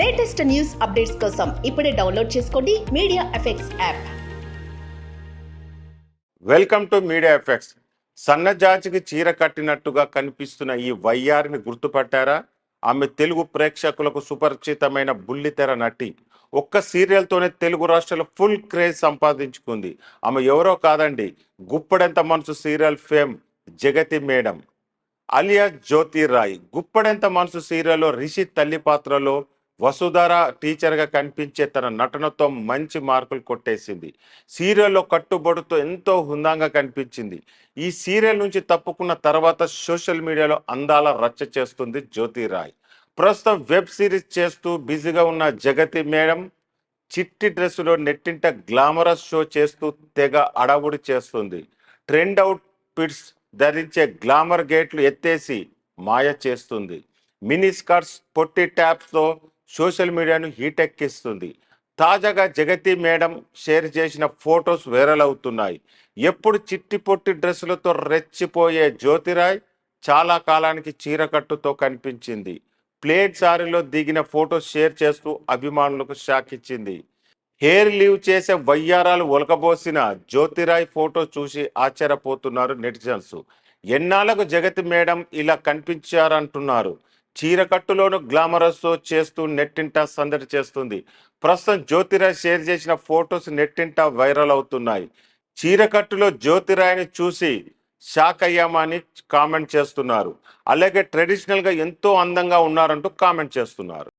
Latest news updates కోసం ఇప్పుడే download చేసుకోండి media effects app. Welcome to media effects. సన్నజాజికి చీర కట్టినట్టుగా కనిపిస్తున్న ఈ వయ్యారిని గుర్తుపట్టారా? ఆమె తెలుగు ప్రేక్షకులకు సుపరిచితమైన బుల్లితెర నటి. ఒక్క సీరియల్తోనే తెలుగు రాష్ట్రాల ఫుల్ క్రేజ్ సంపాదించుకుంది. ఆమె ఎవరో కాదండి, గుప్పడెంత మనసు సీరియల్ ఫేమ్ జగతి మేడం అలియా జ్యోతిరాయ్. గుప్పడెంత మనసు సీరియల్లో రిషి తల్లి పాత్రలో వసుధార టీచర్గా కనిపించే తన నటనతో మంచి మార్కులు కొట్టేసింది. సీరియల్లో కట్టుబడుతో ఎంతో హుందాగా కనిపించింది. ఈ సీరియల్ నుంచి తప్పుకున్న తర్వాత సోషల్ మీడియాలో అందాల రచ్చ చేస్తుంది జ్యోతిరాయ్. ప్రస్తుతం వెబ్ సిరీస్ చేస్తూ బిజీగా ఉన్న జగతి మేడం చిట్టి డ్రెస్సులో నెట్టింట గ్లామరస్ షో చేస్తూ తెగ అడవుడి చేస్తుంది. ట్రెండ్ అవుట్ ఫిట్స్ ధరించే గ్లామర్ గేట్లు ఎత్తేసి మాయ చేస్తుంది. మినీ స్కర్ట్స్, పొట్టి ట్యాప్స్తో సోషల్ మీడియాను హీటెక్కిస్తుంది. తాజాగా జగతి మేడం షేర్ చేసిన ఫొటోస్ వైరల్ అవుతున్నాయి. ఎప్పుడు చిట్టి పొట్టి డ్రెస్సులతో రెచ్చిపోయే జ్యోతిరాయ్ చాలా కాలానికి చీరకట్టుతో కనిపించింది. ప్లేట్ సారీలో దిగిన ఫోటోస్ షేర్ చేస్తూ అభిమానులకు షాక్ ఇచ్చింది. హెయిర్ లీవ్ చేసే వయ్యారాలు ఒలకబోసిన జ్యోతిరాయ్ ఫోటో చూసి ఆశ్చర్యపోతున్నారు నెటిజన్స్. ఎన్నాళ్లకు జగతి మేడం ఇలా కనిపించారంటున్నారు. చీరకట్టులోను గ్లామరస్ చేస్తూ నెట్టింట సందడి చేస్తుంది. ప్రస్తుతం జ్యోతిరాయ్ షేర్ చేసిన ఫొటోస్ నెట్టింట వైరల్ అవుతున్నాయి. చీరకట్టులో జ్యోతిరాయ్ని చూసి షాక్ అయ్యామని కామెంట్ చేస్తున్నారు. అలాగే ట్రెడిషనల్గా ఎంతో అందంగా ఉన్నారంటూ కామెంట్ చేస్తున్నారు.